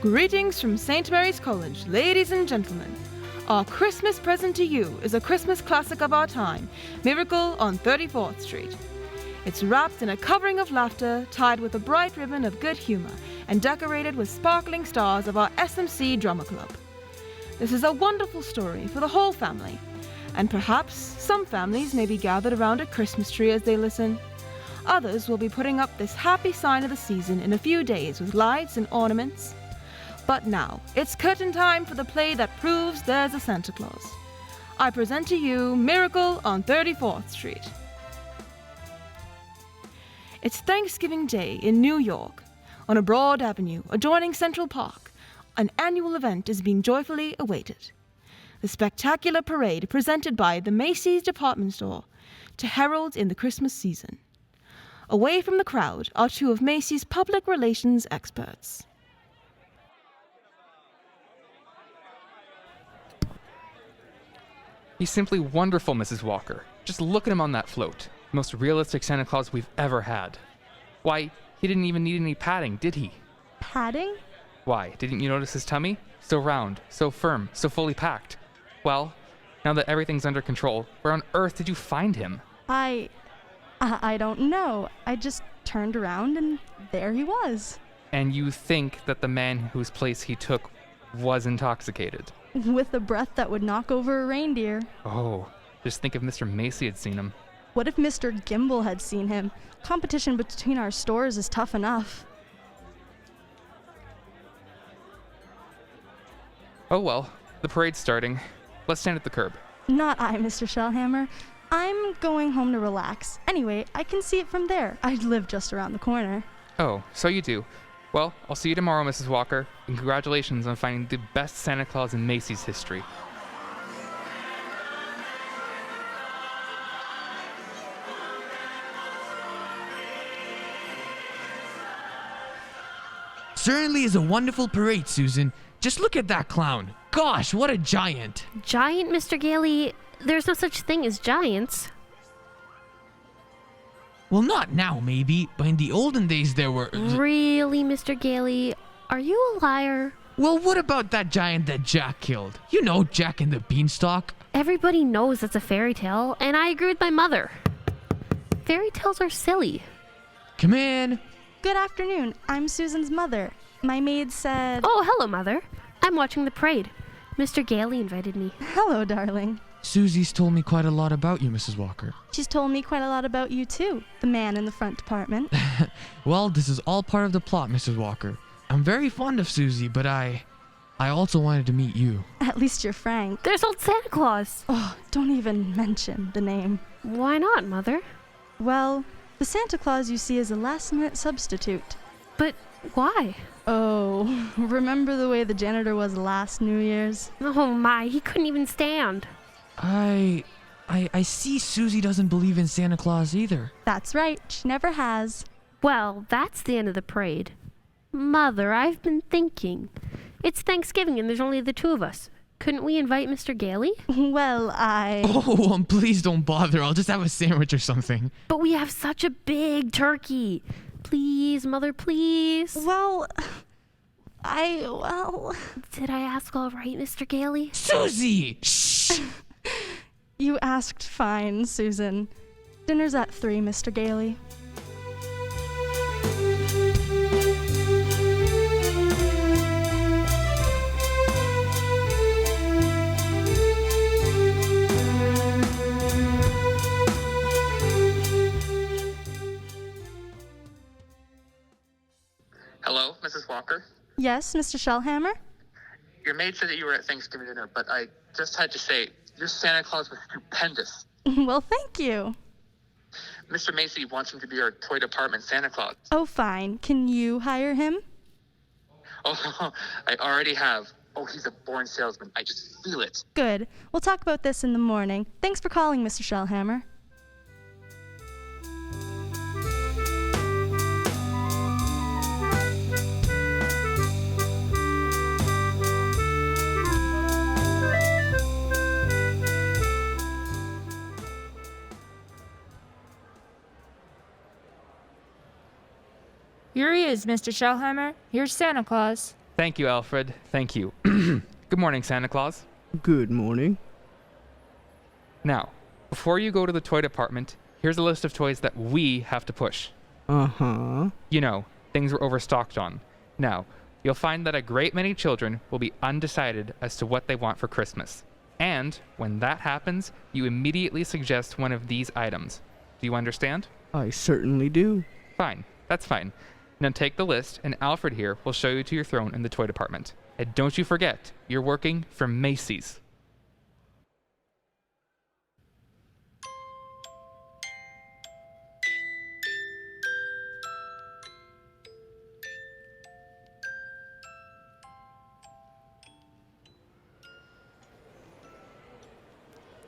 Greetings from St. Mary's College, ladies and gentlemen. Our Christmas present to you is a Christmas classic of our time, Miracle on 34th Street. It's wrapped in a covering of laughter, tied with a bright ribbon of good humor, and decorated with sparkling stars of our SMC Drama Club. This is a wonderful story for the whole family, and perhaps some families may be gathered around a Christmas tree as they listen. Others will be putting up this happy sign of the season in a few days with lights and ornaments. But now, it's curtain time for the play that proves there's a Santa Claus. I present to you Miracle on 34th Street. It's Thanksgiving Day in New York. On a broad avenue adjoining Central Park, an annual event is being joyfully awaited. The spectacular parade presented by the Macy's department store to herald in the Christmas season. Away from the crowd are two of Macy's public relations experts. He's simply wonderful, Mrs. Walker. Just look at him on that float. The most realistic Santa Claus we've ever had. Why, he didn't even need any padding, did he? Padding? Why, didn't you notice his tummy? So round, so firm, so fully packed. Well, now that everything's under control, where on earth did you find him? I don't know. I just turned around and there he was. And you think that the man whose place he took was intoxicated? With a breath that would knock over a reindeer. Oh, just think if Mr. Macy had seen him. What if Mr. Gimble had seen him? Competition between our stores is tough enough. Oh well, the parade's starting. Let's stand at the curb. Not I, Mr. Shellhammer. I'm going home to relax. Anyway, I can see it from there. I live just around the corner. Oh, so you do. Well, I'll see you tomorrow, Mrs. Walker, and congratulations on finding the best Santa Claus in Macy's history. Certainly is a wonderful parade, Susan. Just look at that clown. Gosh, what a giant. Giant, Mr. Gailey? There's no such thing as giants. Well, not now, maybe, but in the olden days there were... Really, Mr. Gailey? Are you a liar? Well, what about that giant that Jack killed? You know, Jack and the Beanstalk. Everybody knows it's a fairy tale, and I agree with my mother. Fairy tales are silly. Come in. Good afternoon. I'm Susan's mother. My maid said... Oh, hello, Mother. I'm watching the parade. Mr. Gailey invited me. Hello, darling. Susie's told me quite a lot about you, Mrs. Walker. She's told me quite a lot about you, too. The man in the front department. Well, this is all part of the plot, Mrs. Walker. I'm very fond of Susie, but I also wanted to meet you. At least you're frank. There's old Santa Claus. Oh, don't even mention the name. Why not, Mother? Well, the Santa Claus you see is a last-minute substitute. But why? Oh, remember the way the janitor was last New Year's? Oh my, he couldn't even stand. I see Susie doesn't believe in Santa Claus either. That's right, she never has. Well, that's the end of the parade. Mother, I've been thinking. It's Thanksgiving and there's only the two of us. Couldn't we invite Mr. Gailey? Well, Oh, please don't bother. I'll just have a sandwich or something. But we have such a big turkey. Please, Mother, please. Well... Did I ask all right, Mr. Gailey? Susie! Shh! You asked fine, Susan. Dinner's at 3, Mr. Gailey. Hello, Mrs. Walker. Yes, Mr. Shellhammer? Your maid said that you were at Thanksgiving dinner, but I just had to say, your Santa Claus was stupendous. Well, thank you. Mr. Macy wants him to be our toy department Santa Claus. Oh, fine. Can you hire him? Oh, I already have. Oh, he's a born salesman. I just feel it. Good. We'll talk about this in the morning. Thanks for calling, Mr. Shellhammer. Here he is, Mr. Shellhammer. Here's Santa Claus. Thank you, Alfred. Thank you. Good morning, Santa Claus. Good morning. Now, before you go to the toy department, here's a list of toys that we have to push. Uh-huh. You know, things we're overstocked on. Now, you'll find that a great many children will be undecided as to what they want for Christmas. And when that happens, you immediately suggest one of these items. Do you understand? I certainly do. Fine. That's fine. Now take the list, and Alfred here will show you to your throne in the toy department. And don't you forget, you're working for Macy's.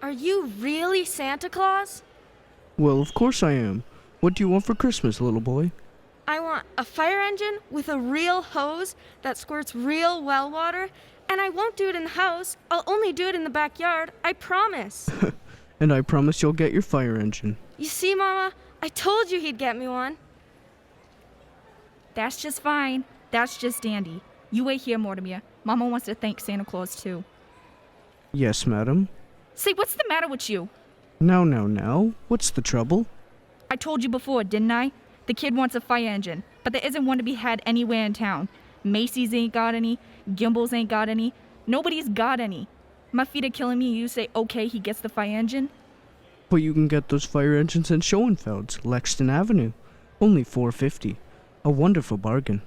Are you really Santa Claus? Well, of course I am. What do you want for Christmas, little boy? I want a fire engine with a real hose that squirts real well water, and I won't do it in the house. I'll only do it in the backyard. I promise. And I promise you'll get your fire engine. You see, Mama? I told you he'd get me one. That's just fine. That's just dandy. You wait here, Mortimer. Mama wants to thank Santa Claus, too. Yes, madam. Say, what's the matter with you? Now. What's the trouble? I told you before, didn't I? The kid wants a fire engine, but there isn't one to be had anywhere in town. Macy's ain't got any. Gimbel's ain't got any. Nobody's got any. My feet are killing me. You say, okay, he gets the fire engine? But you can get those fire engines in Schoenfeld's, Lexington Avenue. Only $4.50. A wonderful bargain.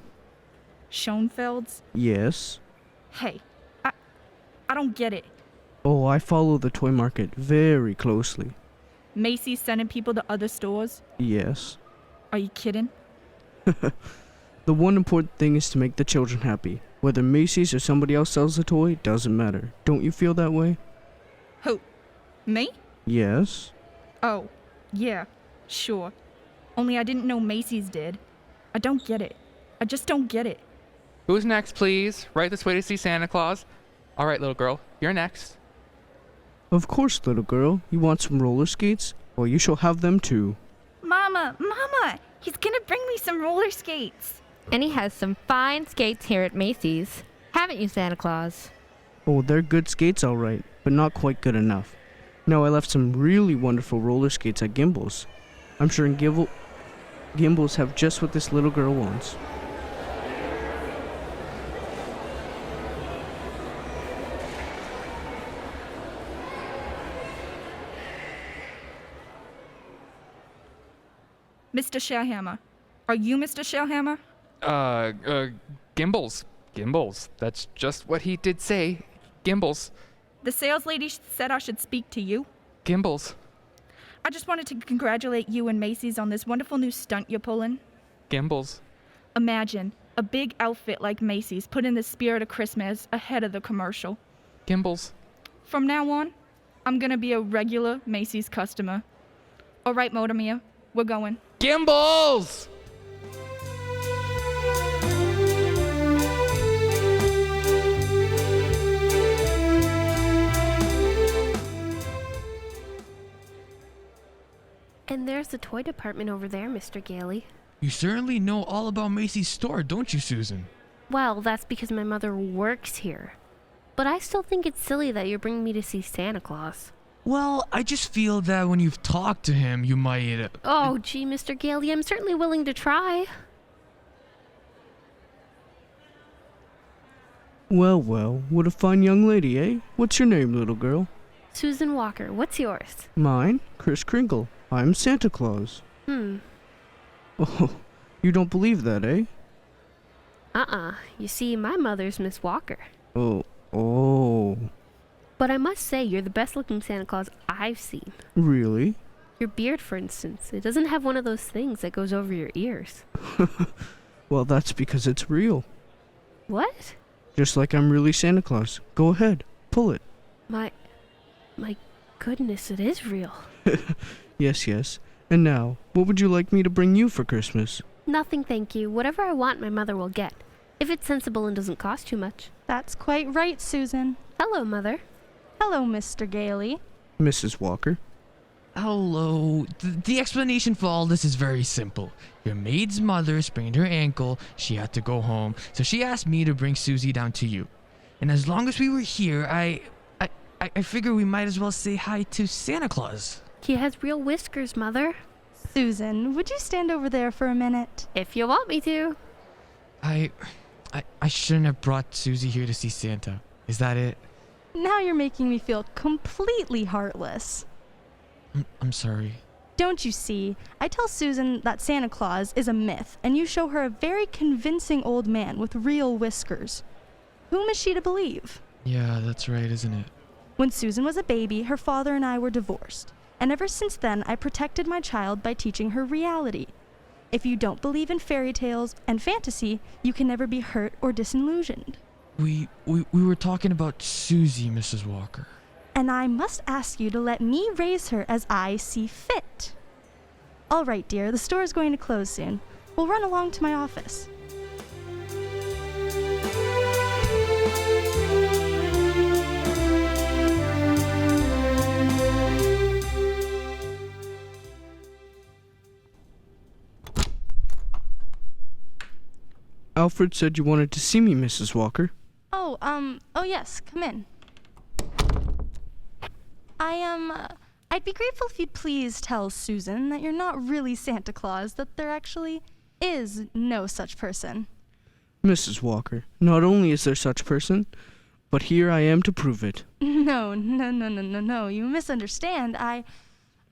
Schoenfeld's? Yes. Hey, I don't get it. Oh, I follow the toy market very closely. Macy's sending people to other stores? Yes. Are you kidding? The one important thing is to make the children happy. Whether Macy's or somebody else sells the toy, doesn't matter. Don't you feel that way? Who? Me? Yes. Oh, yeah, sure. Only I didn't know Macy's did. I don't get it. I just don't get it. Who's next, please? Right this way to see Santa Claus. All right, little girl, you're next. Of course, little girl. You want some roller skates? Well, you shall have them too. Mama! He's gonna bring me some roller skates. And he has some fine skates here at Macy's. Haven't you, Santa Claus? Oh, they're good skates all right, but not quite good enough. No, I left some really wonderful roller skates at Gimbel's. I'm sure Gimbel's have just what this little girl wants. Mr. Shellhammer. Are you Mr. Shellhammer? Gimbals. That's just what he did say. Gimbals. The sales lady said I should speak to you. Gimbals. I just wanted to congratulate you and Macy's on this wonderful new stunt you're pulling. Gimbals. Imagine a big outfit like Macy's put in the spirit of Christmas ahead of the commercial. Gimbals. From now on, I'm gonna be a regular Macy's customer. All right, Mortimer, we're going. Gimbals! And there's the toy department over there, Mr. Gailey. You certainly know all about Macy's store, don't you, Susan? Well, that's because my mother works here. But I still think it's silly that you're bringing me to see Santa Claus. Well, I just feel that when you've talked to him, you might... Oh, gee, Mr. Gailey, I'm certainly willing to try. Well, what a fine young lady, eh? What's your name, little girl? Susan Walker, what's yours? Mine, Kris Kringle. I'm Santa Claus. Oh, you don't believe that, eh? You see, my mother's Miss Walker. Oh. But I must say, you're the best-looking Santa Claus I've seen. Really? Your beard, for instance. It doesn't have one of those things that goes over your ears. Well, that's because it's real. What? Just like I'm really Santa Claus. Go ahead, pull it. My goodness, it is real. Yes. And now, what would you like me to bring you for Christmas? Nothing, thank you. Whatever I want, my mother will get. If it's sensible and doesn't cost too much. That's quite right, Susan. Hello, Mother. Hello, Mr. Gailey. Mrs. Walker. Hello. The explanation for all this is very simple. Your maid's mother sprained her ankle. She had to go home, so she asked me to bring Susie down to you. And as long as we were here, I figure we might as well say hi to Santa Claus. He has real whiskers, Mother. Susan, would you stand over there for a minute? If you want me to. I shouldn't have brought Susie here to see Santa. Is that it? Now you're making me feel completely heartless. I'm sorry. Don't you see? I tell Susan that Santa Claus is a myth, and you show her a very convincing old man with real whiskers. Whom is she to believe? Yeah, that's right, isn't it? When Susan was a baby, her father and I were divorced. And ever since then, I protected my child by teaching her reality. If you don't believe in fairy tales and fantasy, you can never be hurt or disillusioned. We were talking about Susie, Mrs. Walker. And I must ask you to let me raise her as I see fit. All right, dear, the store is going to close soon. We'll run along to my office. Alfred said you wanted to see me, Mrs. Walker. Oh yes, come in. I'd be grateful if you'd please tell Susan that you're not really Santa Claus, that there actually is no such person. Mrs. Walker, not only is there such person, but here I am to prove it. No, you misunderstand. I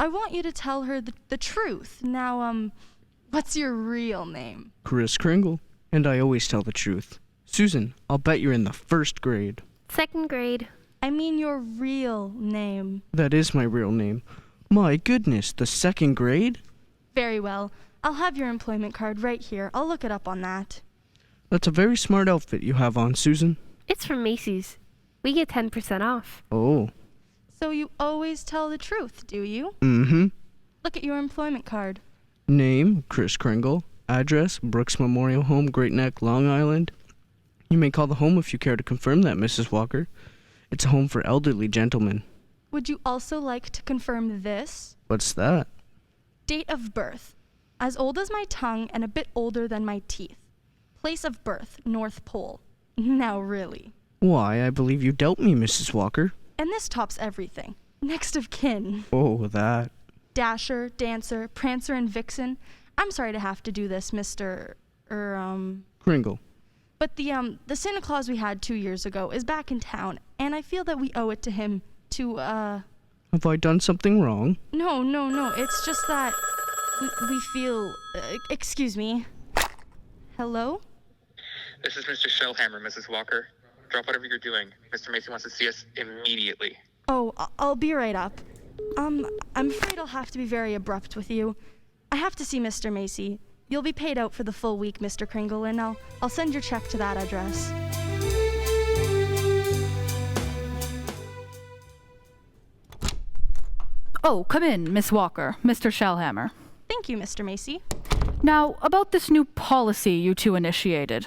want you to tell her the truth. Now, what's your real name? Kris Kringle, and I always tell the truth. Susan, I'll bet you're in the 1st grade. 2nd grade. I mean your real name. That is my real name. My goodness, the 2nd grade? Very well. I'll have your employment card right here. I'll look it up on that. That's a very smart outfit you have on, Susan. It's from Macy's. We get 10% off. Oh. So you always tell the truth, do you? Mm-hmm. Look at your employment card. Name, Kris Kringle. Address, Brooks Memorial Home, Great Neck, Long Island. You may call the home if you care to confirm that, Mrs. Walker. It's a home for elderly gentlemen. Would you also like to confirm this? What's that? Date of birth. As old as my tongue and a bit older than my teeth. Place of birth, North Pole. Now really. Why, I believe you dealt me, Mrs. Walker. And this tops everything. Next of kin. Oh, that. Dasher, Dancer, Prancer, and Vixen. I'm sorry to have to do this, Mr. Kringle. But the Santa Claus we had 2 years ago is back in town, and I feel that we owe it to him to, Have I done something wrong? No. It's just that we feel, excuse me. Hello? This is Mr. Shellhammer, Mrs. Walker. Drop whatever you're doing. Mr. Macy wants to see us immediately. Oh, I'll be right up. I'm afraid I'll have to be very abrupt with you. I have to see Mr. Macy. You'll be paid out for the full week, Mr. Kringle, and I'll send your check to that address. Oh, come in, Miss Walker. Mr. Shellhammer. Thank you, Mr. Macy. Now, about this new policy you two initiated.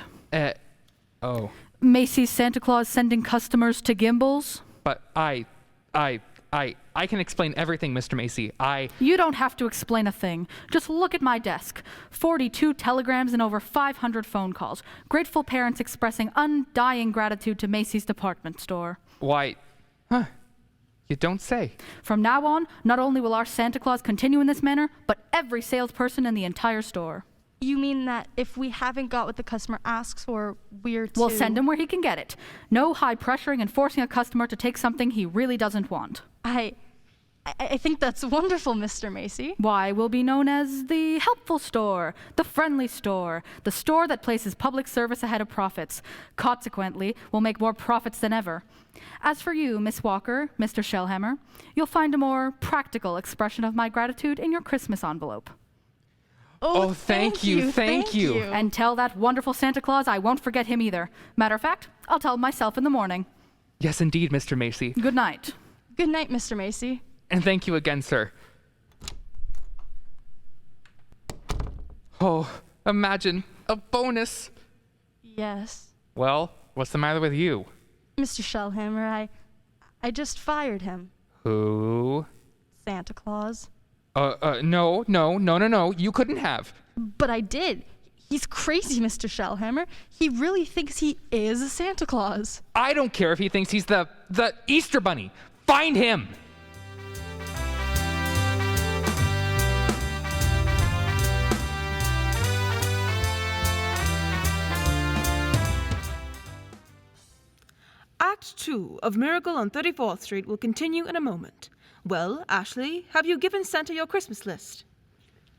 Oh. Macy's Santa Claus sending customers to Gimbals? But I can explain everything, Mr. Macy. You don't have to explain a thing. Just look at my desk. 42 telegrams and over 500 phone calls. Grateful parents expressing undying gratitude to Macy's department store. Why? Huh. You don't say. From now on, not only will our Santa Claus continue in this manner, but every salesperson in the entire store. You mean that if we haven't got what the customer asks for, we're to... We'll send him where he can get it. No high pressuring and forcing a customer to take something he really doesn't want. I think that's wonderful, Mr. Macy. Why, we'll be known as the helpful store, the friendly store, the store that places public service ahead of profits. Consequently, we'll make more profits than ever. As for you, Miss Walker, Mr. Shellhammer, you'll find a more practical expression of my gratitude in your Christmas envelope. Oh, thank you. And tell that wonderful Santa Claus I won't forget him either. Matter of fact, I'll tell him myself in the morning. Yes, indeed, Mr. Macy. Good night. Good night, Mr. Macy. And thank you again, sir. Oh, imagine a bonus. Yes. Well, what's the matter with you? Mr. Shellhammer, I just fired him. Who? Santa Claus. No. You couldn't have. But I did. He's crazy, Mr. Shellhammer. He really thinks he is Santa Claus. I don't care if he thinks he's the Easter Bunny. Find him! Act 2 of Miracle on 34th Street will continue in a moment. Well, Ashley, have you given Santa your Christmas list?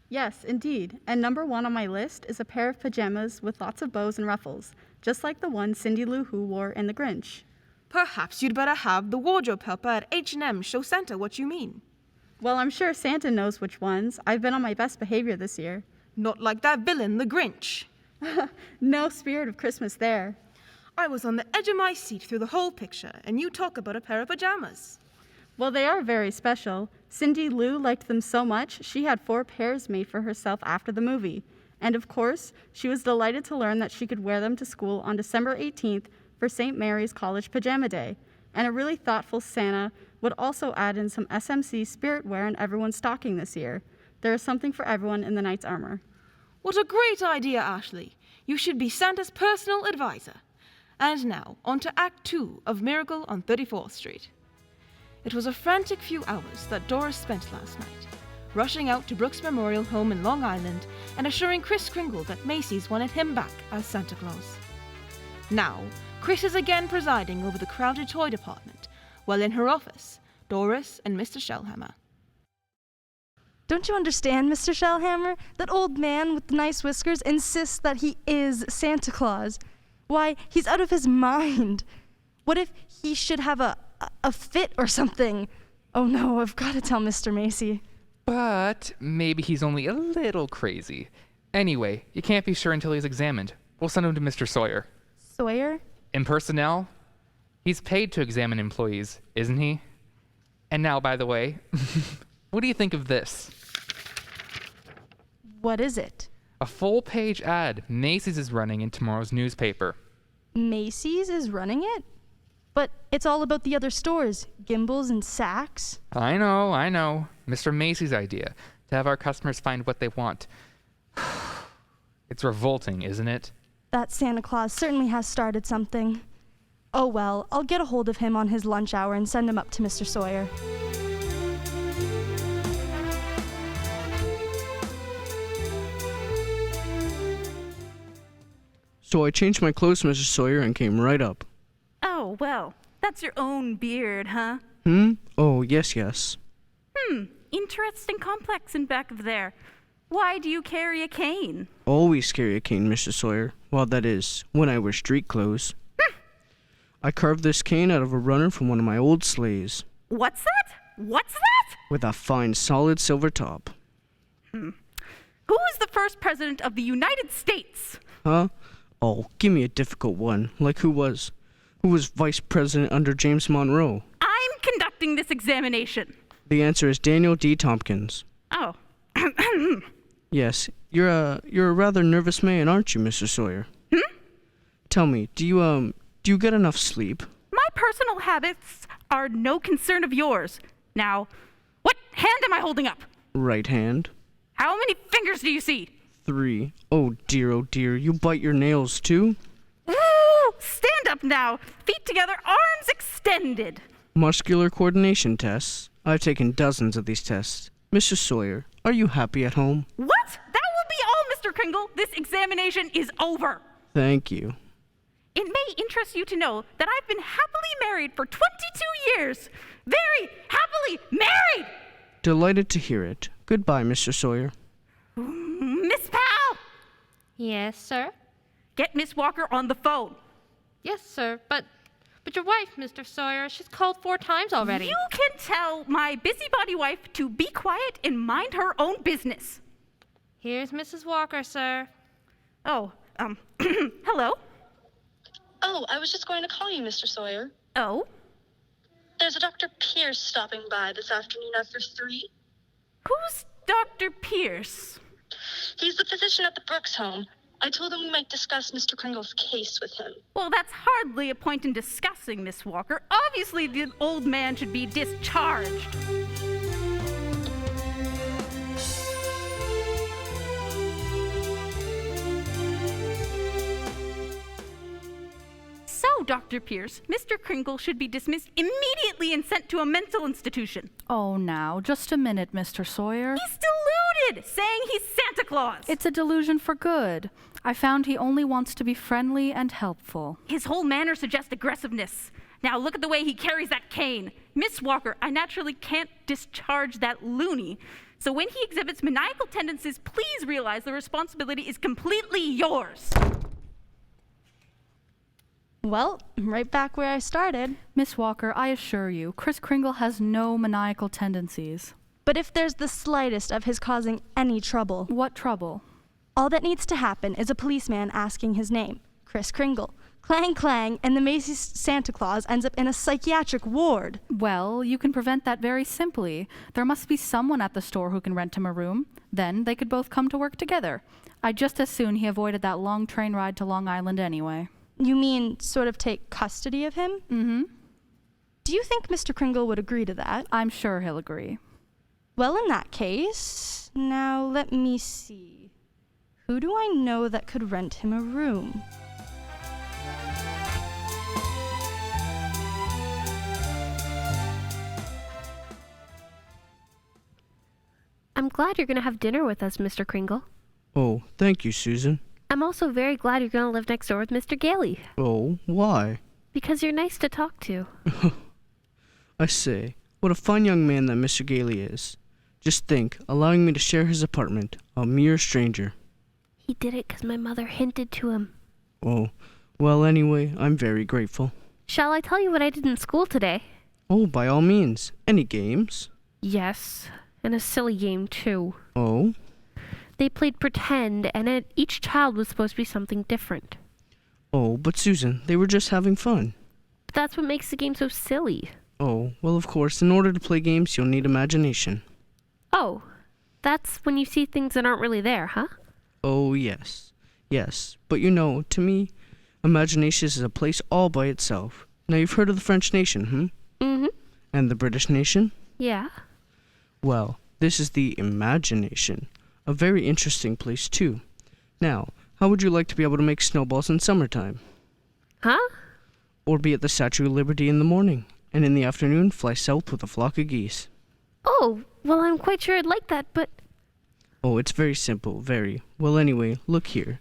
Yes, indeed. And number 1 on my list is a pair of pajamas with lots of bows and ruffles, just like the one Cindy Lou Who wore in The Grinch. Perhaps you'd better have the wardrobe helper at H&M show Santa what you mean. Well, I'm sure Santa knows which ones. I've been on my best behavior this year. Not like that villain, the Grinch. No spirit of Christmas there. I was on the edge of my seat through the whole picture, and you talk about a pair of pajamas. Well, they are very special. Cindy Lou liked them so much, she had 4 pairs made for herself after the movie. And of course, she was delighted to learn that she could wear them to school on December 18th for St. Mary's College Pajama Day. And a really thoughtful Santa would also add in some SMC spirit wear in everyone's stocking this year. There is something for everyone in the knight's armor. What a great idea, Ashley. You should be Santa's personal advisor. And now, on to Act 2 of Miracle on 34th Street. It was a frantic few hours that Doris spent last night, rushing out to Brooks Memorial Home in Long Island and assuring Kris Kringle that Macy's wanted him back as Santa Claus. Now, Kris is again presiding over the crowded toy department, while in her office, Doris and Mr. Shellhammer. Don't you understand, Mr. Shellhammer? That old man with the nice whiskers insists that he is Santa Claus. Why, he's out of his mind. What if he should have a fit or something? Oh no, I've got to tell Mr. Macy. But maybe he's only a little crazy. Anyway, you can't be sure until he's examined. We'll send him to Mr. Sawyer. Sawyer? In personnel? He's paid to examine employees, isn't he? And now, by the way, what do you think of this? What is it? A full-page ad Macy's is running in tomorrow's newspaper. Macy's is running it? But it's all about the other stores, Gimbels and Saks. I know. Mr. Macy's idea, to have our customers find what they want. It's revolting, isn't it? That Santa Claus certainly has started something. Oh well, I'll get a hold of him on his lunch hour and send him up to Mr. Sawyer. So I changed my clothes, Mr. Sawyer, and came right up. Oh, well, that's your own beard, huh? Oh, yes. Interesting complex in back of there. Why do you carry a cane? Always carry a cane, Mr. Sawyer. Well, that is, when I wear street clothes. I carved this cane out of a runner from one of my old sleighs. What's that? With a fine, solid silver top. Who is the first president of the United States? Huh? Oh, give me a difficult one. Like who was vice president under James Monroe? I'm conducting this examination. The answer is Daniel D. Tompkins. Oh. Yes, you're a rather nervous man, aren't you, Mr. Sawyer? Tell me, do you get enough sleep? My personal habits are no concern of yours. Now, what hand am I holding up? Right hand. How many fingers do you see? 3. Oh dear, you bite your nails too? Ooh, stand up now. Feet together, arms extended. Muscular coordination tests. I've taken dozens of these tests. Mr. Sawyer, are you happy at home? What? That will be all, Mr. Kringle. This examination is over. Thank you. It may interest you to know that I've been happily married for 22 years. Very happily married! Delighted to hear it. Goodbye, Mr. Sawyer. Miss Powell! Yes, sir? Get Miss Walker on the phone. Yes, sir, but your wife, Mr. Sawyer, she's called 4 times already. You can tell my busybody wife to be quiet and mind her own business. Here's Mrs. Walker, sir. Oh, hello? Oh, I was just going to call you, Mr. Sawyer. Oh? There's a Dr. Pierce stopping by this afternoon after 3. Who's Dr. Pierce? He's the physician at the Brooks home. I told him we might discuss Mr. Kringle's case with him. Well, that's hardly a point in discussing, Miss Walker. Obviously, the old man should be discharged. No, Dr. Pierce. Mr. Kringle should be dismissed immediately and sent to a mental institution. Oh, now, just a minute, Mr. Sawyer. He's deluded, saying he's Santa Claus. It's a delusion for good. I found he only wants to be friendly and helpful. His whole manner suggests aggressiveness. Now look at the way he carries that cane. Miss Walker, I naturally can't discharge that loony. So when he exhibits maniacal tendencies, please realize the responsibility is completely yours. Well, right back where I started. Miss Walker, I assure you, Kris Kringle has no maniacal tendencies. But if there's the slightest of his causing any trouble... What trouble? All that needs to happen is a policeman asking his name, Kris Kringle. Clang, clang, and the Macy's Santa Claus ends up in a psychiatric ward. Well, you can prevent that very simply. There must be someone at the store who can rent him a room. Then they could both come to work together. I'd just as soon he avoided that long train ride to Long Island anyway. You mean sort of take custody of him? Mm-hmm. Do you think Mr. Kringle would agree to that? I'm sure he'll agree. Well, in that case, now let me see. Who do I know that could rent him a room? I'm glad you're going to have dinner with us, Mr. Kringle. Oh, thank you, Susan. I'm also very glad you're going to live next door with Mr. Gailey. Oh, why? Because you're nice to talk to. I say, what a fine young man that Mr. Gailey is. Just think, allowing me to share his apartment, a mere stranger. He did it because my mother hinted to him. Oh, well, anyway, I'm very grateful. Shall I tell you what I did in school today? Oh, by all means. Any games? Yes, and a silly game, too. Oh? They played pretend, and each child was supposed to be something different. Oh, but Susan, they were just having fun. But that's what makes the game so silly. Oh, well, of course, in order to play games, you'll need imagination. Oh, that's when you see things that aren't really there, huh? Oh, yes. Yes, but you know, to me, imagination is a place all by itself. Now, you've heard of the French nation, Mm-hmm. And the British nation? Yeah. Well, this is the imagination. A very interesting place, too. Now, how would you like to be able to make snowballs in summertime? Huh? Or be at the Statue of Liberty in the morning, and in the afternoon fly south with a flock of geese? Oh, well, I'm quite sure I'd like that, but... Oh, it's very simple, very. Well, anyway, look here.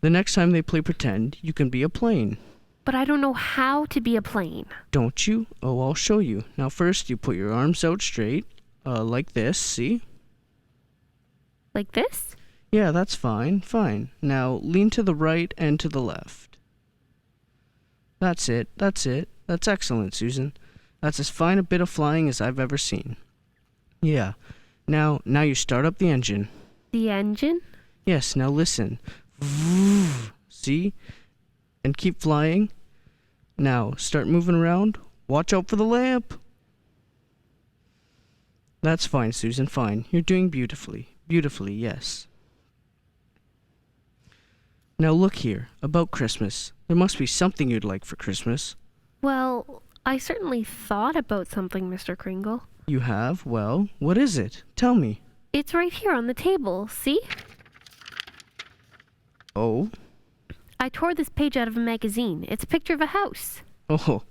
The next time they play pretend, you can be a plane. But I don't know how to be a plane. Don't you? Oh, I'll show you. Now, first, you put your arms out straight, like this, see? Like this? Yeah, that's fine, fine. Now, lean to the right and to the left. That's it, that's it. That's excellent, Susan. That's as fine a bit of flying as I've ever seen. Yeah. Now you start up the engine. The engine? Yes, now listen. See? And keep flying. Now, start moving around. Watch out for the lamp. That's fine, Susan, fine. You're doing beautifully. Beautifully, yes. Now look here, about Christmas. There must be something you'd like for Christmas. Well, I certainly thought about something, Mr. Kringle. You have? Well, what is it? Tell me. It's right here on the table, see? Oh? I tore this page out of a magazine. It's a picture of a house. Oh,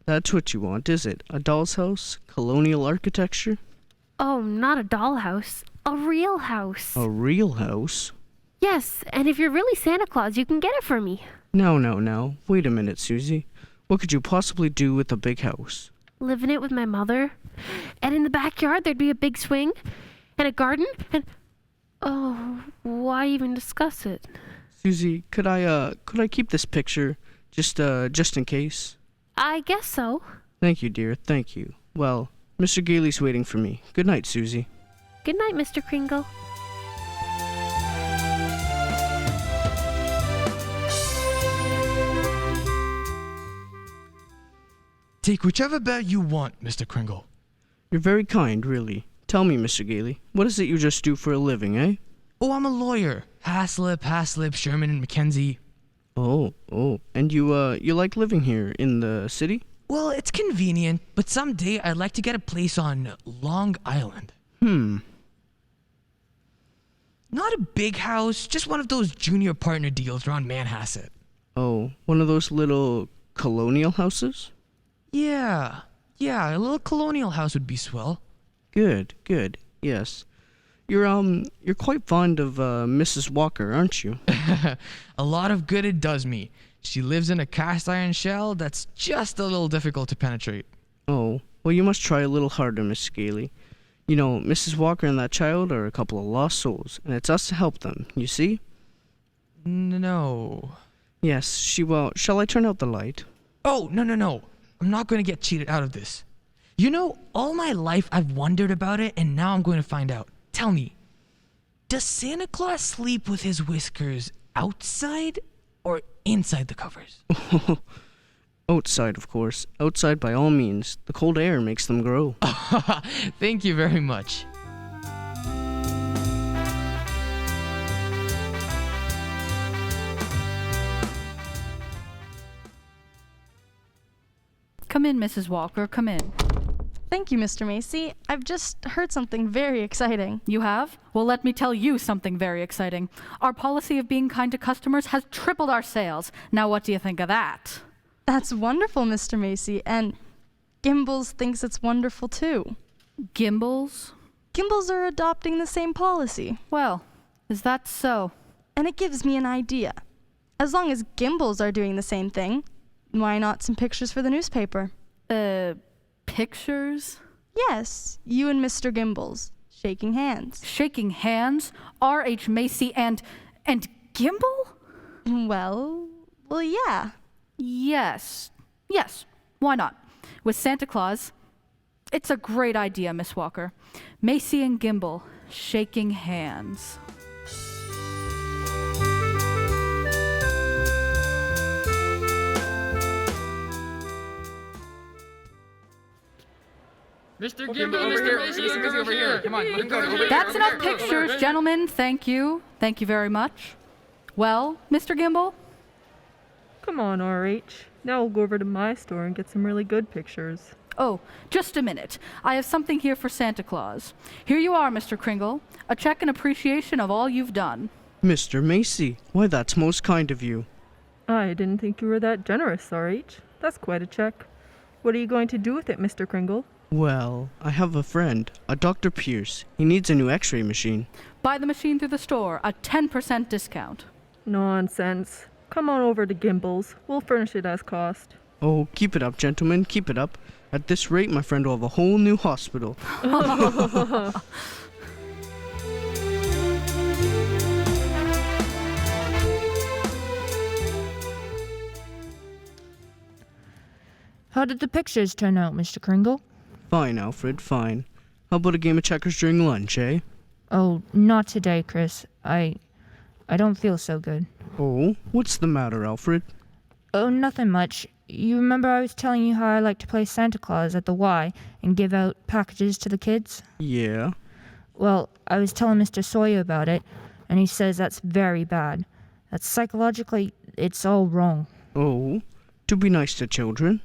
that's what you want, is it? A doll's house? Colonial architecture? Oh, not a dollhouse. A real house. A real house? Yes, and if you're really Santa Claus, you can get it for me. No. Wait a minute, Susie. What could you possibly do with a big house? Live in it with my mother. And in the backyard, there'd be a big swing and a garden and... Oh, why even discuss it? Susie, could I keep this picture just in case? I guess so. Thank you, dear. Thank you. Well, Mr. Gailey's waiting for me. Good night, Susie. Good night, Mr. Kringle. Take whichever bet you want, Mr. Kringle. You're very kind, really. Tell me, Mr. Gailey, what is it you just do for a living, eh? Oh, I'm a lawyer. Haslip, Sherman and Mackenzie. Oh. And you like living here in the city? Well, it's convenient, but someday I'd like to get a place on Long Island. Not a big house, just one of those junior partner deals around Manhasset. Oh, one of those little colonial houses? Yeah, a little colonial house would be swell. Good, yes. You're quite fond of Mrs. Walker, aren't you? A lot of good it does me. She lives in a cast iron shell that's just a little difficult to penetrate. Oh, well, you must try a little harder, Miss Scaly. You know, Mrs. Walker and that child are a couple of lost souls, and it's us to help them, you see? No. Yes, she will. Shall I turn out the light? Oh, no. I'm not going to get cheated out of this. You know, all my life I've wondered about it, and now I'm going to find out. Tell me, does Santa Claus sleep with his whiskers outside or inside the covers? Outside, of course. Outside by all means. The cold air makes them grow. Thank you very much. Come in, Mrs. Walker, come in. Thank you, Mr. Macy. I've just heard something very exciting. You have? Well, let me tell you something very exciting. Our policy of being kind to customers has tripled our sales. Now what do you think of that? That's wonderful, Mr. Macy, and Gimbals thinks it's wonderful too. Gimbals? Gimbals are adopting the same policy. Well, is that so? And it gives me an idea. As long as Gimbals are doing the same thing, why not some pictures for the newspaper? Pictures? Yes, you and Mr. Gimbals, shaking hands. Shaking hands? R.H. Macy and Gimbal? Well, yeah. Yes, why not? With Santa Claus, it's a great idea, Miss Walker. Macy and Gimbal, shaking hands. Mr. Gimbal, Mr. Macy, over here. Come on, let's go. That's enough pictures, gentlemen. Thank you. Thank you very much. Well, Mr. Gimbal? Come on, RH. Now we'll go over to my store and get some really good pictures. Oh, just a minute. I have something here for Santa Claus. Here you are, Mr. Kringle. A check in appreciation of all you've done. Mr. Macy, why that's most kind of you. I didn't think you were that generous, RH. That's quite a check. What are you going to do with it, Mr. Kringle? Well, I have a friend, a Dr. Pierce. He needs a new x-ray machine. Buy the machine through the store, a 10% discount. Nonsense. Come on over to Gimbals. We'll furnish it as cost. Oh, keep it up, gentlemen, keep it up. At this rate, my friend will have a whole new hospital. How did the pictures turn out, Mr. Kringle? Fine, Alfred, fine. How about a game of checkers during lunch, eh? Oh, not today, Kris. I don't feel so good. Oh, what's the matter, Alfred? Oh, nothing much. You remember I was telling you how I like to play Santa Claus at the Y and give out packages to the kids? Yeah. Well, I was telling Mr. Sawyer about it, and he says that's very bad. That psychologically, it's all wrong. Oh, to be nice to children?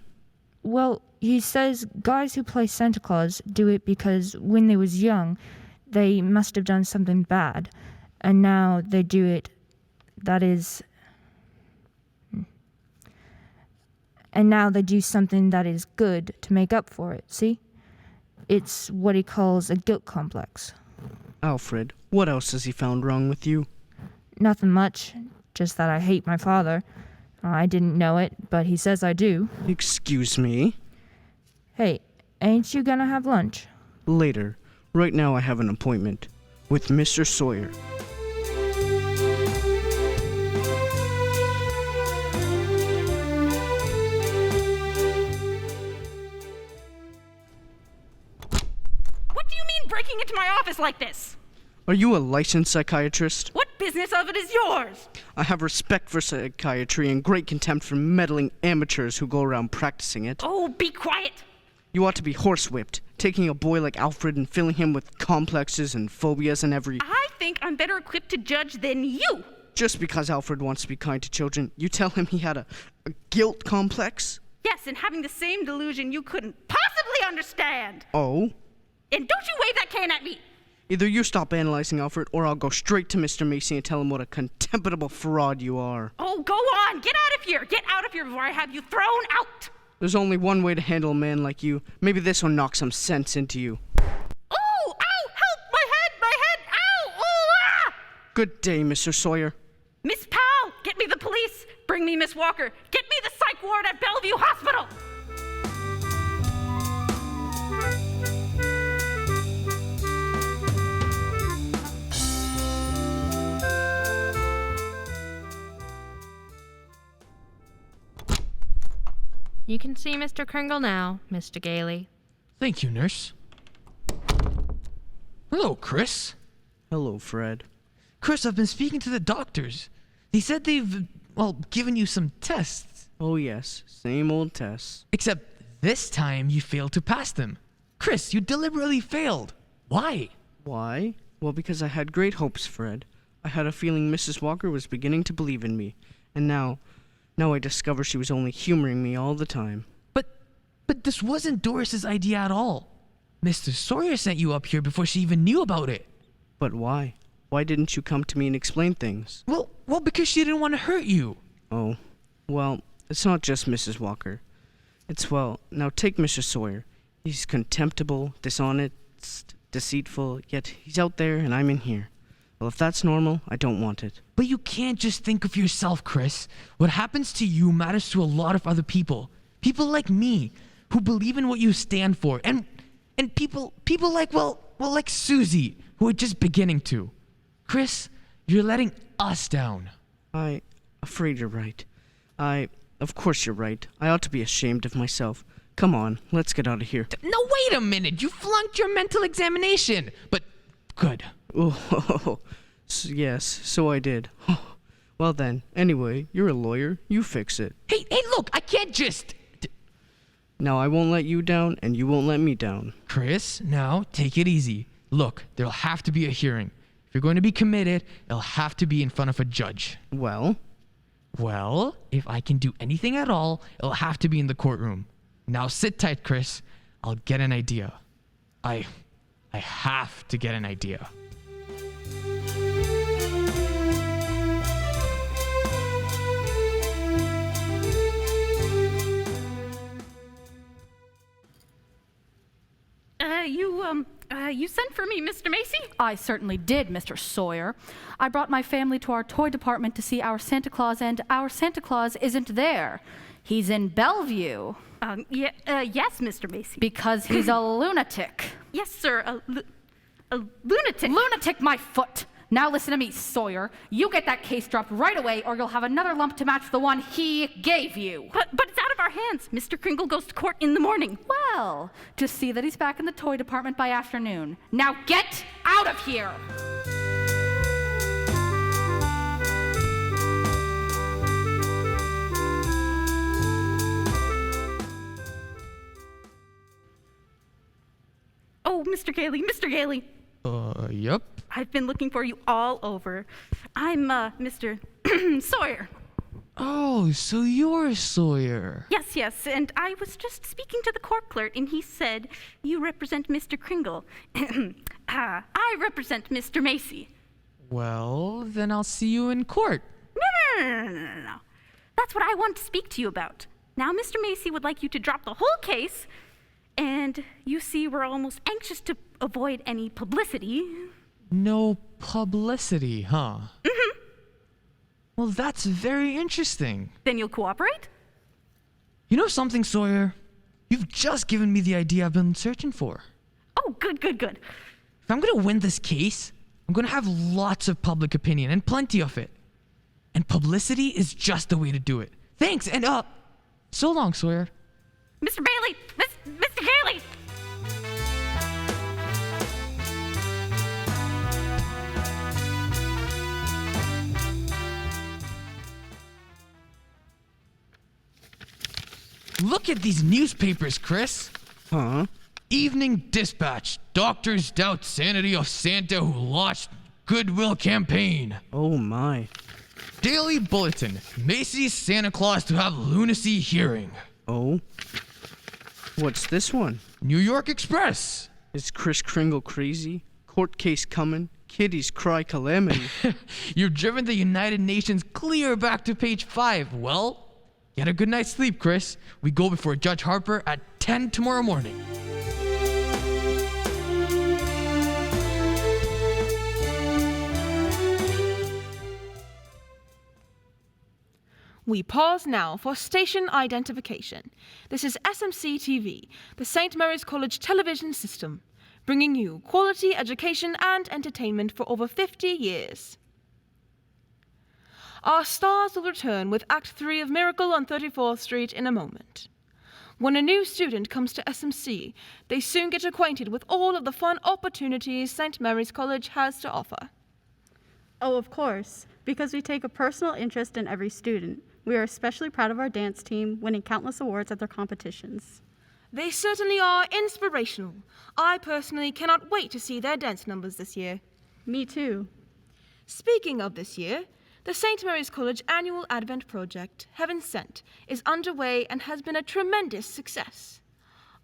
Well, he says guys who play Santa Claus do it because when they was young, they must have done something bad, and now they do it, and now they do something that is good to make up for it, see? It's what he calls a guilt complex. Alfred, what else has he found wrong with you? Nothing much, just that I hate my father. I didn't know it, but he says I do. Excuse me? Hey, ain't you gonna have lunch? Later. Right now I have an appointment with Mr. Sawyer. What do you mean breaking into my office like this? Are you a licensed psychiatrist? What business of it is yours? I have respect for psychiatry and great contempt for meddling amateurs who go around practicing it. Oh, be quiet! You ought to be horsewhipped, taking a boy like Alfred and filling him with complexes and phobias and every... I think I'm better equipped to judge than you! Just because Alfred wants to be kind to children, you tell him he had a guilt complex? Yes, and having the same delusion you couldn't possibly understand! Oh? And don't you wave that can at me! Either you stop analyzing Alfred, or I'll go straight to Mr. Macy and tell him what a contemptible fraud you are. Oh, go on! Get out of here! Get out of here before I have you thrown out! There's only one way to handle a man like you. Maybe this will knock some sense into you. Oh! Ow! Help! My head! My head! Ow! Oh! Ah! Good day, Mr. Sawyer. Miss Powell! Get me the police! Bring me Miss Walker! Get me the psych ward at Bellevue Hospital! You can see Mr. Kringle now, Mr. Gailey. Thank you, nurse. Hello, Kris. Hello, Fred. Kris, I've been speaking to the doctors. They said they've, given you some tests. Oh, yes. Same old tests. Except this time you failed to pass them. Kris, you deliberately failed. Why? Why? Well, because I had great hopes, Fred. I had a feeling Mrs. Walker was beginning to believe in me. And now I discover she was only humoring me all the time. But this wasn't Doris's idea at all. Mr. Sawyer sent you up here before she even knew about it. But why? Why didn't you come to me and explain things? Well, because she didn't want to hurt you. Oh, well, it's not just Mrs. Walker. Now take Mr. Sawyer. He's contemptible, dishonest, deceitful, yet he's out there and I'm in here. Well, if that's normal, I don't want it. But you can't just think of yourself, Kris. What happens to you matters to a lot of other people. People like me, who believe in what you stand for. And people like, like Susie, who are just beginning to. Kris, you're letting us down. I'm afraid you're right. Of course you're right. I ought to be ashamed of myself. Come on, let's get out of here. No, wait a minute. You flunked your mental examination. But good. Oh, yes, so I did. Well then, anyway, you're a lawyer. You fix it. Hey, look, I can't just... Now I won't let you down, and you won't let me down. Kris, now take it easy. Look, there'll have to be a hearing. If you're going to be committed, it'll have to be in front of a judge. Well, if I can do anything at all, it'll have to be in the courtroom. Now sit tight, Kris. I'll get an idea. I have to get an idea. You sent for me, Mr. Macy? I certainly did, Mr. Sawyer. I brought my family to our toy department to see our Santa Claus, and our Santa Claus isn't there. He's in Bellevue. Yes, Mr. Macy. Because he's a lunatic. Yes, sir, a lunatic. Lunatic, my foot! Now listen to me, Sawyer. You get that case dropped right away, or you'll have another lump to match the one he gave you. But it's out of our hands. Mr. Kringle goes to court in the morning. Well, just see that he's back in the toy department by afternoon. Now get out of here! Oh, Mr. Gailey. Yep. I've been looking for you all over. I'm, Mr. Sawyer. Oh, so you're Sawyer. Yes, and I was just speaking to the court clerk, and he said you represent Mr. Kringle. I represent Mr. Macy. Well, then I'll see you in court. No. That's what I want to speak to you about. Now, Mr. Macy would like you to drop the whole case, and you see we're almost anxious to avoid any publicity. No publicity, huh? Mm-hmm. Well, that's very interesting. Then you'll cooperate? You know something, Sawyer? You've just given me the idea I've been searching for. Oh, good. If I'm gonna win this case, I'm gonna have lots of public opinion, and plenty of it. And publicity is just the way to do it. Thanks, and so long, Sawyer. Mr. Bailey! Mr. Gailey! Look at these newspapers, Kris. Huh? Evening Dispatch. Doctors doubt sanity of Santa who launched Goodwill campaign. Oh my. Daily Bulletin. Macy's Santa Claus to have lunacy hearing. Oh? What's this one? New York Express. Is Kris Kringle crazy? Court case coming. Kiddies cry calamity. You've driven the United Nations clear back to page 5. Well, get a good night's sleep, Kris. We go before Judge Harper at 10 tomorrow morning. We pause now for station identification. This is SMCTV, the St. Mary's College television system, bringing you quality education and entertainment for over 50 years. Our stars will return with Act 3 of Miracle on 34th Street in a moment. When a new student comes to SMC, they soon get acquainted with all of the fun opportunities St. Mary's College has to offer. Oh, of course, because we take a personal interest in every student. We are especially proud of our dance team, winning countless awards at their competitions. They certainly are inspirational. I personally cannot wait to see their dance numbers this year. Me too. Speaking of this year, the St. Mary's College annual Advent project, Heaven Sent, is underway and has been a tremendous success.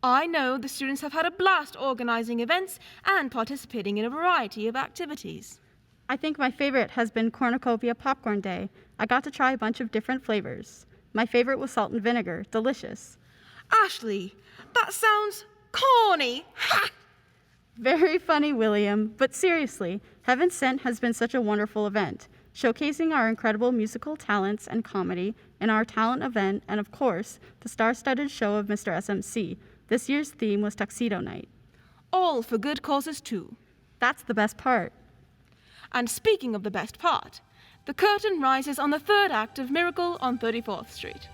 I know the students have had a blast organizing events and participating in a variety of activities. I think my favorite has been Cornucopia Popcorn Day. I got to try a bunch of different flavors. My favorite was salt and vinegar. Delicious. Ashley, that sounds corny. Ha! Very funny, William. But seriously, Heaven Sent has been such a wonderful event, showcasing our incredible musical talents and comedy in our talent event, and of course, the star-studded show of Mr. SMC. This year's theme was Tuxedo Night. All for good causes too. That's the best part. And speaking of the best part, the curtain rises on the third act of Miracle on 34th Street.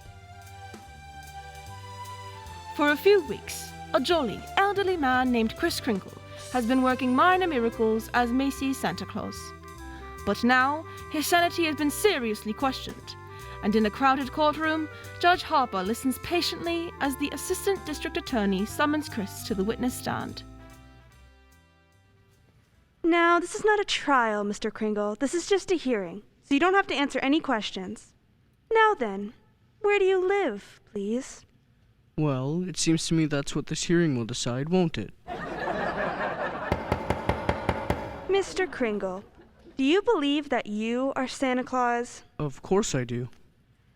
For a few weeks, a jolly, elderly man named Kris Kringle has been working minor miracles as Macy's Santa Claus. But now, his sanity has been seriously questioned, and in a crowded courtroom, Judge Harper listens patiently as the Assistant District Attorney summons Kris to the witness stand. Now, this is not a trial, Mr. Kringle. This is just a hearing, so you don't have to answer any questions. Now then, where do you live, please? Well, it seems to me that's what this hearing will decide, won't it? Mr. Kringle, do you believe that you are Santa Claus? Of course I do.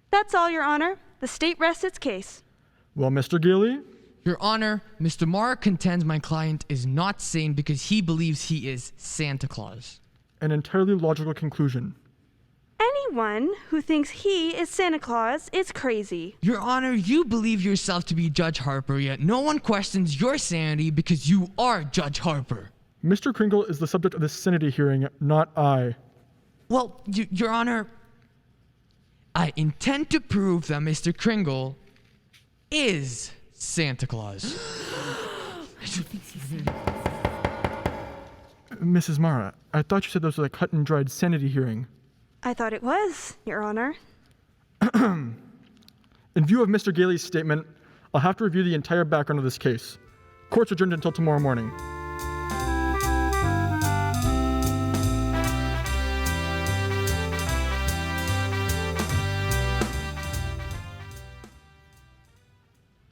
That's all, Your Honor. The state rests its case. Well, Mr. Gilly? Your Honor, Mr. Marr contends my client is not sane because he believes he is Santa Claus. An entirely logical conclusion. Anyone who thinks he is Santa Claus is crazy. Your Honor, you believe yourself to be Judge Harper, yet no one questions your sanity because you are Judge Harper. Mr. Kringle is the subject of this sanity hearing, not I. Well, Your Honor, I intend to prove that Mr. Kringle is Santa Claus. Mrs. Mara, I thought you said this was a cut and dried sanity hearing. I thought it was, Your Honor. In view of Mr. Gailey's statement, I'll have to review the entire background of this case. Court's adjourned until tomorrow morning.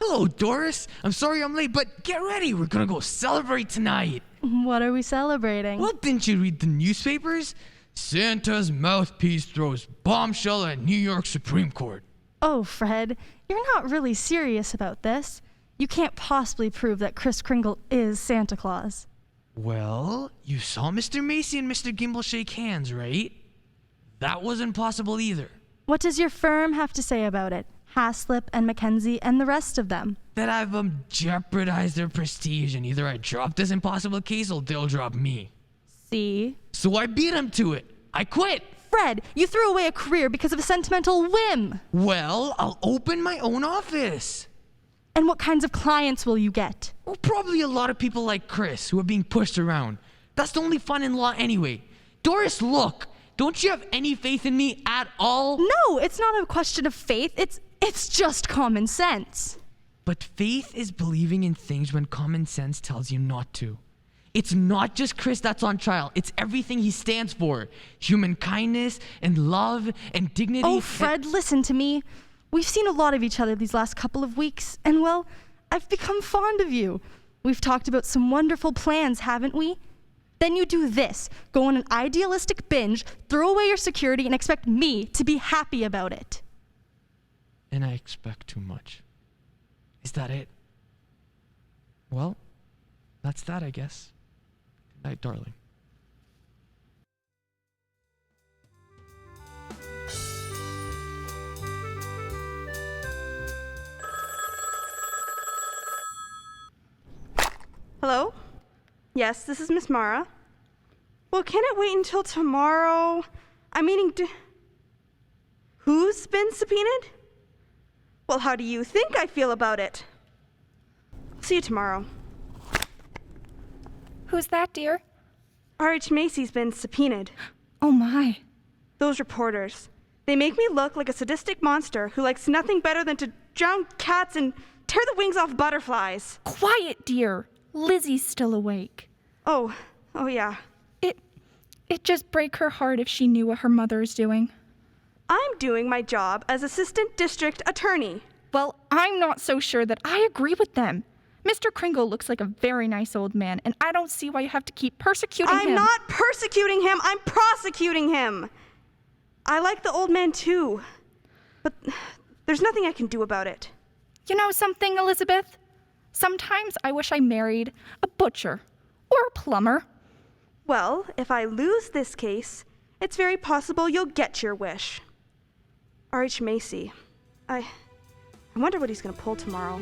Hello, Doris. I'm sorry I'm late, but get ready. We're gonna go celebrate tonight. What are we celebrating? Well, didn't you read the newspapers? Santa's mouthpiece throws bombshell at New York Supreme Court. Oh, Fred, you're not really serious about this. You can't possibly prove that Kris Kringle is Santa Claus. Well, you saw Mr. Macy and Mr. Gimble shake hands, right? That wasn't possible either. What does your firm have to say about it? Haslip and Mackenzie and the rest of them. That I've jeopardized their prestige, and either I drop this impossible case or they'll drop me. See? So I beat them to it. I quit. Fred, you threw away a career because of a sentimental whim. Well, I'll open my own office. And what kinds of clients will you get? Well, probably a lot of people like Kris who are being pushed around. That's the only fun in law anyway. Doris, look. Don't you have any faith in me at all? No, it's not a question of faith. It's just common sense. But faith is believing in things when common sense tells you not to. It's not just Kris that's on trial. It's everything he stands for. Human kindness and love and dignity. Oh, Fred, listen to me. We've seen a lot of each other these last couple of weeks, and well, I've become fond of you. We've talked about some wonderful plans, haven't we? Then you do this, go on an idealistic binge, throw away your security, and expect me to be happy about it. And I expect too much. Is that it? Well, that's that, I guess. Good night, darling. Hello? Yes, this is Miss Mara. Well, can it wait until tomorrow? I'm meaning to... Who's been subpoenaed? Well, how do you think I feel about it? See you tomorrow. Who's that, dear? R.H. Macy's been subpoenaed. Oh my. Those reporters. They make me look like a sadistic monster who likes nothing better than to drown cats and tear the wings off butterflies. Quiet, dear. Lizzie's still awake. Oh yeah. It'd just break her heart if she knew what her mother is doing. I'm doing my job as assistant district attorney. Well, I'm not so sure that I agree with them. Mr. Kringle looks like a very nice old man, and I don't see why you have to keep persecuting him. I'm not persecuting him, I'm prosecuting him. I like the old man too, but there's nothing I can do about it. You know something, Elizabeth? Sometimes I wish I married a butcher or a plumber. Well, if I lose this case, it's very possible you'll get your wish. R.H. Macy, I wonder what he's gonna pull tomorrow.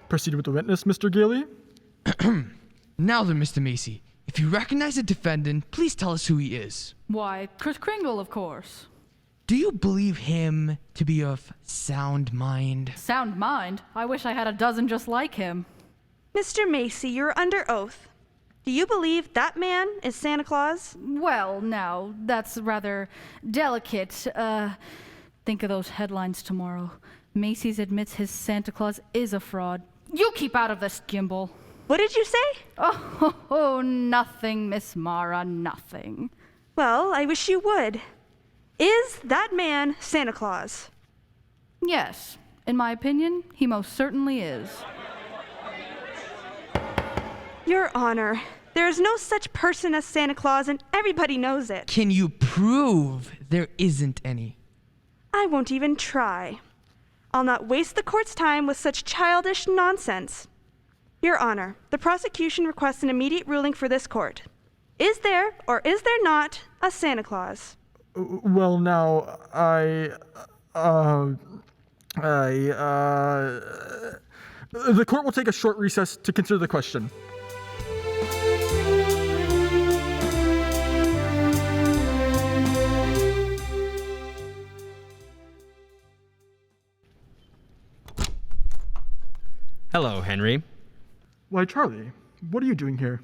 Proceed with the witness, Mr. Gailey. Now then, Mr. Macy, if you recognize the defendant, please tell us who he is. Why, Kris Kringle, of course. Do you believe him to be of sound mind? Sound mind? I wish I had a dozen just like him. Mr. Macy, you're under oath. Do you believe that man is Santa Claus? Well, now, that's rather delicate. Think of those headlines tomorrow. Macy's admits his Santa Claus is a fraud. You keep out of this, Gimble. What did you say? Oh, nothing, Miss Mara, nothing. Well, I wish you would. Is that man Santa Claus? Yes, in my opinion, he most certainly is. Your Honor, there is no such person as Santa Claus, and everybody knows it. Can you prove there isn't any? I won't even try. I'll not waste the court's time with such childish nonsense. Your Honor, the prosecution requests an immediate ruling for this court. Is there, or is there not, a Santa Claus? Well, now, the court will take a short recess to consider the question. Hello, Henry. Why, Charlie, what are you doing here?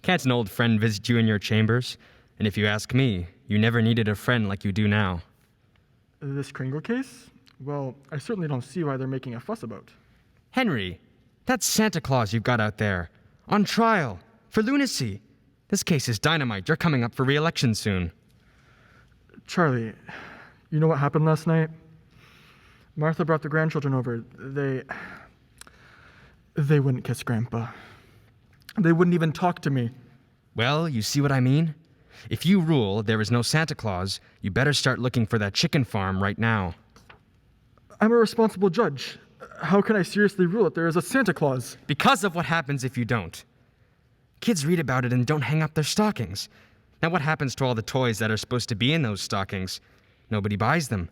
Can't an old friend visit you in your chambers? And if you ask me, you never needed a friend like you do now. This Kringle case? Well, I certainly don't see why they're making a fuss about. Henry, that's Santa Claus you've got out there. On trial. For lunacy. This case is dynamite. You're coming up for re-election soon. Charlie, you know what happened last night? Martha brought the grandchildren over. They wouldn't kiss Grandpa. They wouldn't even talk to me. Well, you see what I mean? If you rule there is no Santa Claus, you better start looking for that chicken farm right now. I'm a responsible judge. How can I seriously rule that there is a Santa Claus? Because of what happens if you don't. Kids read about it and don't hang up their stockings. Now what happens to all the toys that are supposed to be in those stockings? Nobody buys them.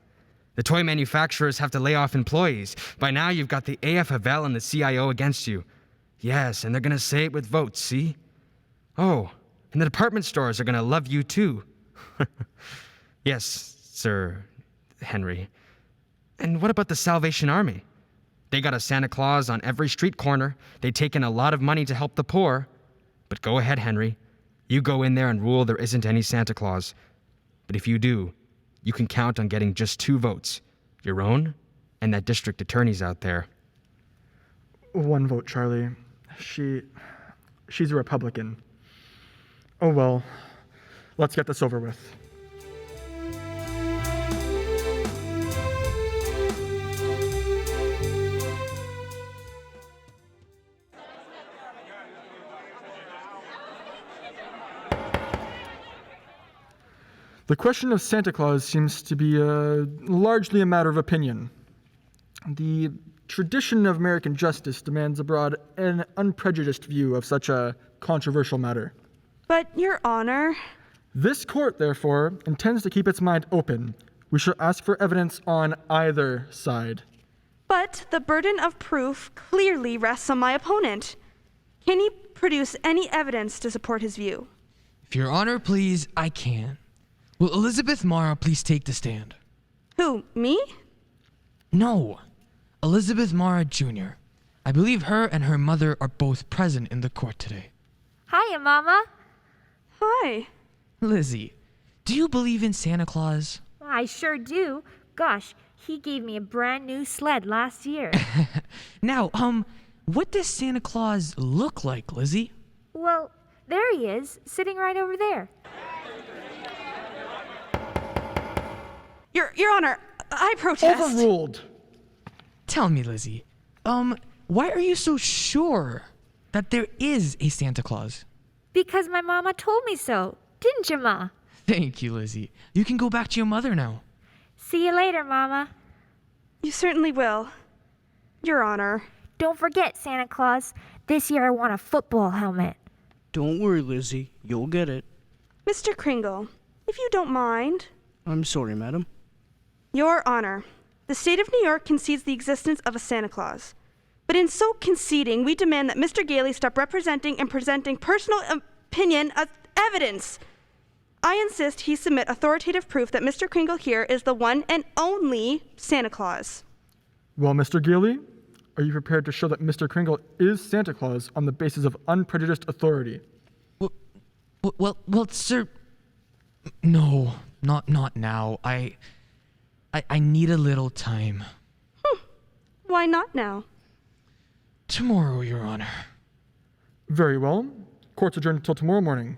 The toy manufacturers have to lay off employees. By now you've got the AFL and the CIO against you. Yes, and they're gonna say it with votes, see? Oh, and the department stores are gonna love you too. Yes, Sir Henry. And what about the Salvation Army? They got a Santa Claus on every street corner. They take in a lot of money to help the poor. But go ahead, Henry. You go in there and rule there isn't any Santa Claus. But if you do, you can count on getting just 2 votes. Your own and that district attorney's out there. 1 vote, Charlie. She's a Republican. Oh well, let's get this over with. The question of Santa Claus seems to be largely a matter of opinion. The tradition of American justice demands a broad and unprejudiced view of such a controversial matter. But, Your Honor... This court, therefore, intends to keep its mind open. We shall ask for evidence on either side. But the burden of proof clearly rests on my opponent. Can he produce any evidence to support his view? If Your Honor, please, I can. Will Elizabeth Mara please take the stand? Who, me? No, Elizabeth Mara Jr. I believe her and her mother are both present in the court today. Hiya, Mama. Hi. Lizzie, do you believe in Santa Claus? I sure do. Gosh, he gave me a brand new sled last year. Now, what does Santa Claus look like, Lizzie? Well, there he is, sitting right over there. Your Honor, I protest. Overruled. Tell me, Lizzie, why are you so sure that there is a Santa Claus? Because my mama told me so. Didn't you, Ma? Thank you, Lizzie. You can go back to your mother now. See you later, Mama. You certainly will. Your Honor. Don't forget, Santa Claus. This year I want a football helmet. Don't worry, Lizzie. You'll get it. Mr. Kringle, if you don't mind. I'm sorry, madam. Your Honor, the state of New York concedes the existence of a Santa Claus. But in so conceding, we demand that Mr. Gailey stop representing and presenting personal opinion as evidence. I insist he submit authoritative proof that Mr. Kringle here is the one and only Santa Claus. Well, Mr. Gailey, are you prepared to show that Mr. Kringle is Santa Claus on the basis of unprejudiced authority? Well, sir, no, not now. I need a little time. Why not now? Tomorrow, Your Honor. Very well. Court's adjourned until tomorrow morning.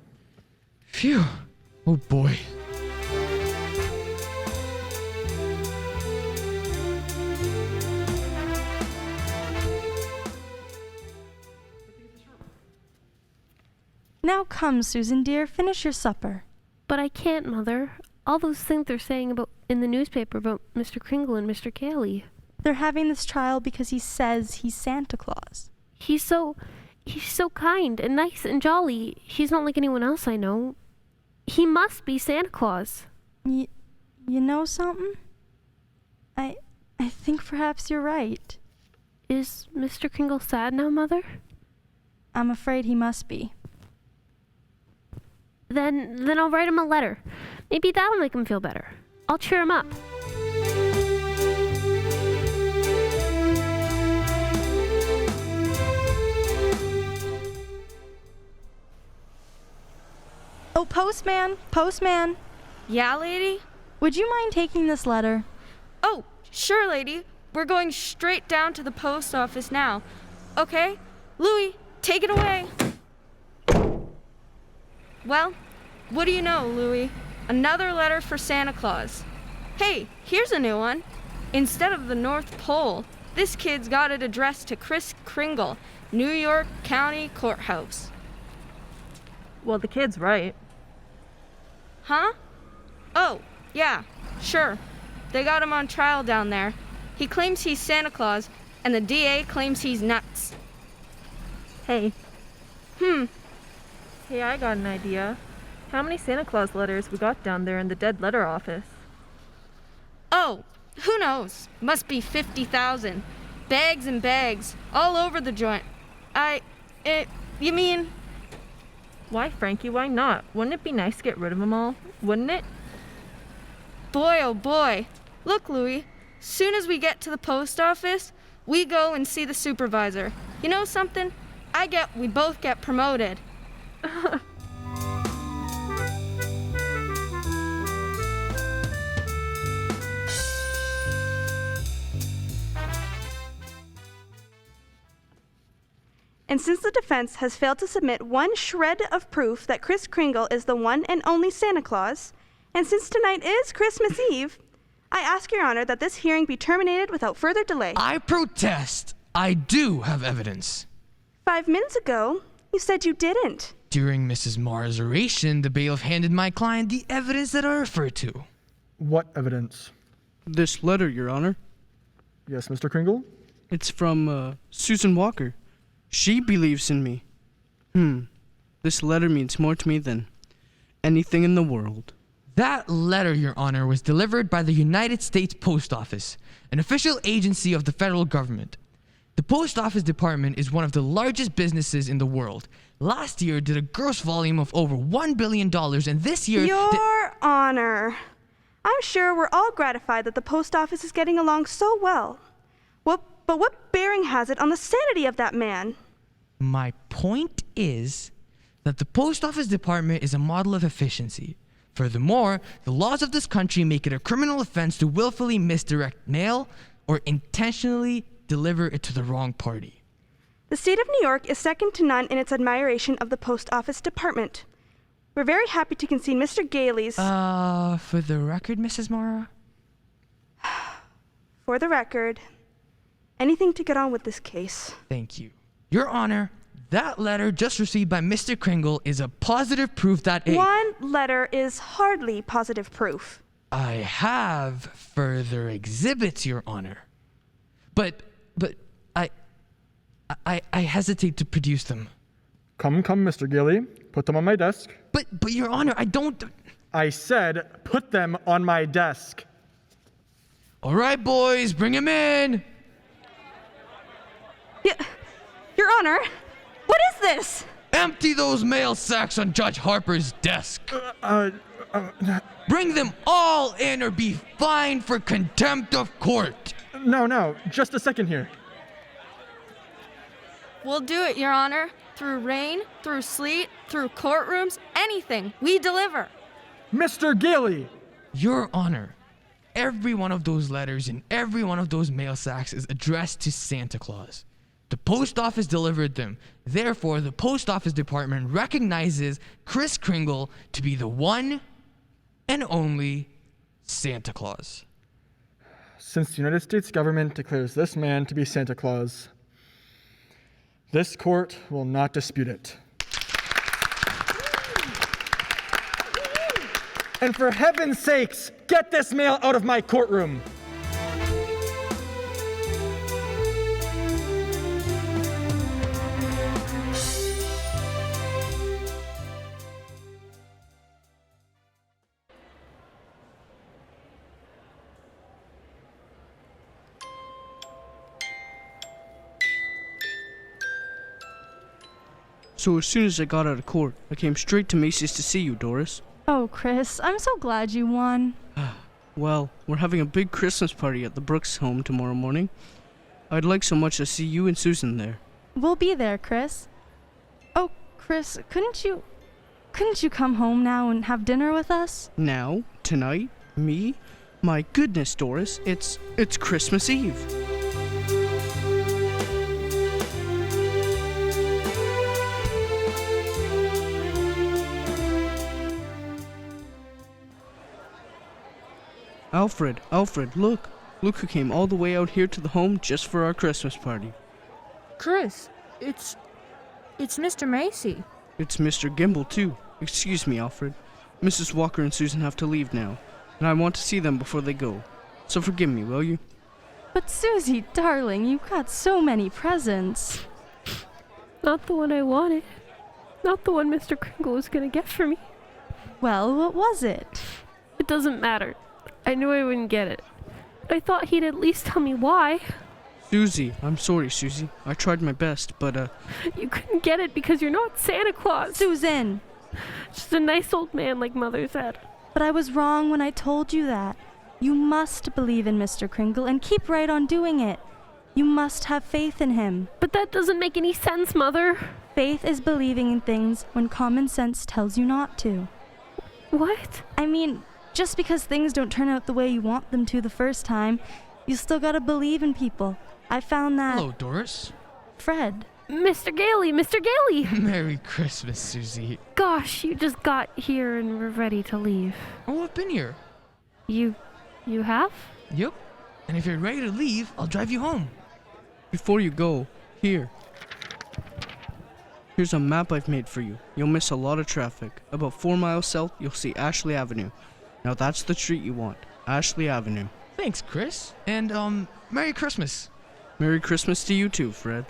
Phew. Oh boy. Now come, Susan dear, finish your supper. But I can't, Mother. All those things they're saying about in the newspaper about Mr. Kringle and Mr. Cayley. They're having this trial because he says he's Santa Claus. He's so kind and nice and jolly. He's not like anyone else I know. He must be Santa Claus. You know something? I think perhaps you're right. Is Mr. Kringle sad now, Mother? I'm afraid he must be. Then I'll write him a letter. Maybe that'll make him feel better. I'll cheer him up. Oh, postman. Yeah, lady? Would you mind taking this letter? Oh, sure, lady. We're going straight down to the post office now. Okay? Louie, take it away. Well, what do you know, Louie? Another letter for Santa Claus. Hey, here's a new one. Instead of the North Pole, this kid's got it addressed to Kris Kringle, New York County Courthouse. Well, the kid's right. Huh? Oh, yeah, sure. They got him on trial down there. He claims he's Santa Claus, and the DA claims he's nuts. Hey. Hey, I got an idea. How many Santa Claus letters we got down there in the dead letter office? Oh, who knows? Must be 50,000. Bags and bags, all over the joint. You mean... Why, Frankie, why not? Wouldn't it be nice to get rid of them all? Wouldn't it? Boy, oh boy. Look, Louie, soon as we get to the post office, we go and see the supervisor. You know something? We both get promoted. And since the defense has failed to submit one shred of proof that Kris Kringle is the one and only Santa Claus, and since tonight is Christmas Eve, I ask Your Honor that this hearing be terminated without further delay. I protest. I do have evidence. 5 minutes ago, you said you didn't. During Mrs. Mara's oration, the bailiff handed my client the evidence that I referred to. What evidence? This letter, Your Honor. Yes, Mr. Kringle? It's from Susan Walker. She believes in me. This letter means more to me than anything in the world. That letter, Your Honor, was delivered by the United States Post Office, an official agency of the federal government. The Post Office Department is one of the largest businesses in the world. Last year did a gross volume of over $1 billion, and this year... Your Honor, I'm sure we're all gratified that the post office is getting along so well. But what bearing has it on the sanity of that man? My point is that the Post Office Department is a model of efficiency. Furthermore, the laws of this country make it a criminal offense to willfully misdirect mail or intentionally deliver it to the wrong party. The state of New York is second to none in its admiration of the Post Office Department. We're very happy to concede Mr. Gailey's... For the record, Mrs. Mara? For the record, anything to get on with this case. Thank you. Your Honor, that letter just received by Mr. Kringle is a positive proof that One letter is hardly positive proof. I have further exhibits, Your Honor. But I hesitate to produce them. Come, Mr. Gilly. Put them on my desk. But Your Honor, I don't... I said put them on my desk. All right, boys, bring him in. Your Honor, what is this? Empty those mail sacks on Judge Harper's desk. Bring them all in or be fined for contempt of court. No, just a second here. We'll do it, Your Honor. Through rain, through sleet, through courtrooms, anything. We deliver. Mr. Gilly! Your Honor, every one of those letters and every one of those mail sacks is addressed to Santa Claus. The post office delivered them. Therefore, the Post Office Department recognizes Kris Kringle to be the one and only Santa Claus. Since the United States government declares this man to be Santa Claus, this court will not dispute it. And for heaven's sakes, get this mail out of my courtroom! So as soon as I got out of court, I came straight to Macy's to see you, Doris. Oh, Kris, I'm so glad you won. Well, we're having a big Christmas party at the Brooks home tomorrow morning. I'd like so much to see you and Susan there. We'll be there, Kris. Oh, Kris, couldn't you come home now and have dinner with us? Now? Tonight? Me? My goodness, Doris, it's Christmas Eve. Alfred, look. Look who came all the way out here to the home just for our Christmas party. Kris, it's Mr. Macy. It's Mr. Gimble, too. Excuse me, Alfred. Mrs. Walker and Susan have to leave now, and I want to see them before they go. So forgive me, will you? But Susie, darling, you got so many presents. Not the one I wanted. Not the one Mr. Kringle was gonna get for me. Well, what was it? It doesn't matter. I knew I wouldn't get it. I thought he'd at least tell me why. Susie, I'm sorry, Susie. I tried my best, but, You couldn't get it because you're not Santa Claus. Susan! Just a nice old man like Mother said. But I was wrong when I told you that. You must believe in Mr. Kringle and keep right on doing it. You must have faith in him. But that doesn't make any sense, Mother. Faith is believing in things when common sense tells you not to. What? I mean, just because things don't turn out the way you want them to the first time, you still gotta believe in people. I found that... Hello, Doris. Fred. Mr. Gailey! Merry Christmas, Susie. Gosh, you just got here and were ready to leave. Oh, I've been here. You have? Yep. And if you're ready to leave, I'll drive you home. Before you go, here. Here's a map I've made for you. You'll miss a lot of traffic. About 4 miles south, you'll see Ashley Avenue. Now that's the street you want. Ashley Avenue. Thanks, Kris. And, Merry Christmas. Merry Christmas to you too, Fred.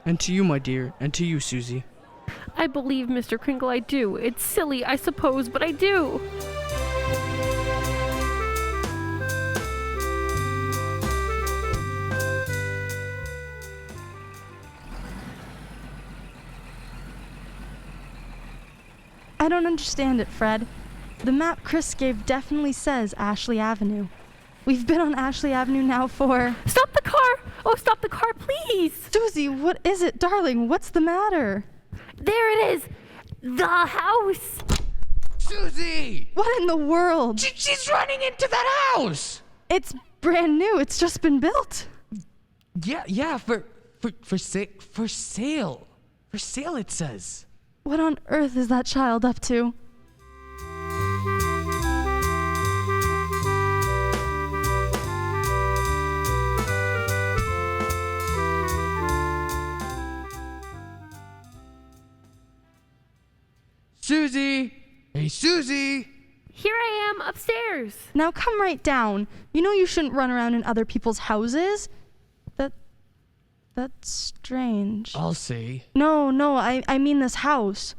And to you, my dear, and to you, Susie. I believe, Mr. Kringle, I do. It's silly, I suppose, but I do. I don't understand it, Fred. The map Kris gave definitely says Ashley Avenue. We've been on Ashley Avenue now for... Stop the car! Oh, stop the car, please! Susie, what is it, darling? What's the matter? There it is! The house! Susie! What in the world? She's running into that house! It's brand new. It's just been built. Yeah, for sale. For sale, it says. What on earth is that child up to? Susie! Hey, Susie! Here I am, upstairs. Now come right down. You know you shouldn't run around in other people's houses. That's strange. I'll see. No, I mean this house.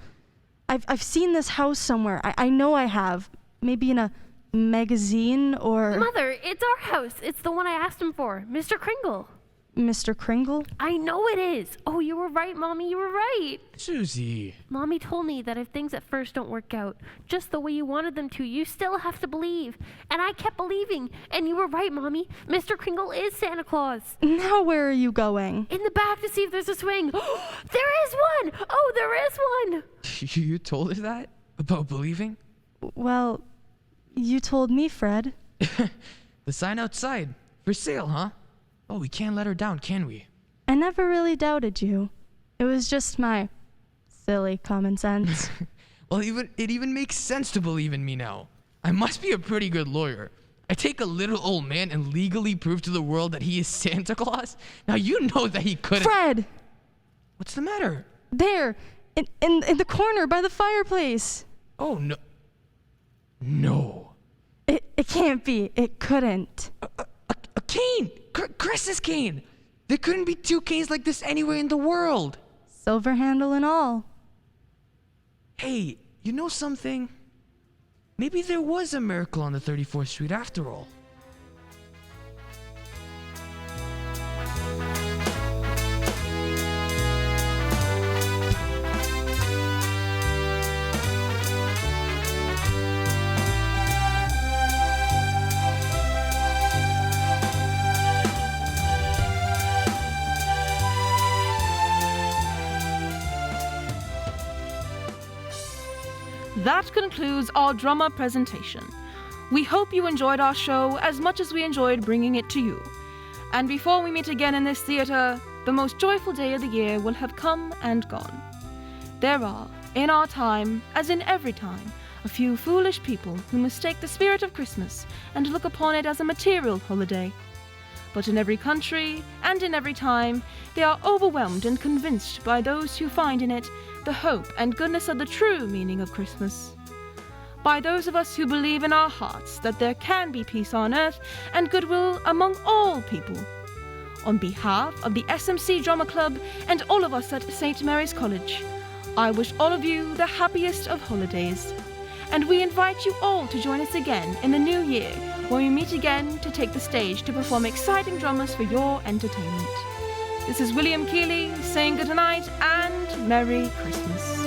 I've seen this house somewhere. I know I have. Maybe in a magazine or... Mother, it's our house. It's the one I asked him for. Mr. Kringle. Mr. Kringle? I know it is. Oh, you were right, Mommy. You were right. Susie. Mommy told me that if things at first don't work out just the way you wanted them to, you still have to believe. And I kept believing. And you were right, Mommy. Mr. Kringle is Santa Claus. Now where are you going? In the back to see if there's a swing. There is one. Oh, there is one. You told her that? About believing? Well, you told me, Fred. The sign outside. For sale, huh? Oh, we can't let her down, can we? I never really doubted you. It was just my silly common sense. Well, it even makes sense to believe in me now. I must be a pretty good lawyer. I take a little old man and legally prove to the world that he is Santa Claus? Now, you know that he couldn't... Fred! What's the matter? There! In the corner by the fireplace. Oh, no. No. It can't be. It couldn't. A cane! Kris's cane! There couldn't be two canes like this anywhere in the world! Silver handle and all. Hey, you know something? Maybe there was a miracle on the 34th Street after all. That concludes our drama presentation. We hope you enjoyed our show as much as we enjoyed bringing it to you. And before we meet again in this theater, the most joyful day of the year will have come and gone. There are, in our time, as in every time, a few foolish people who mistake the spirit of Christmas and look upon it as a material holiday. But in every country and in every time, they are overwhelmed and convinced by those who find in it the hope and goodness of the true meaning of Christmas. By those of us who believe in our hearts that there can be peace on earth and goodwill among all people. On behalf of the SMC Drama Club and all of us at St. Mary's College, I wish all of you the happiest of holidays. And we invite you all to join us again in the new year when we meet again to take the stage to perform exciting dramas for your entertainment. This is William Keeley saying good night and Merry Christmas.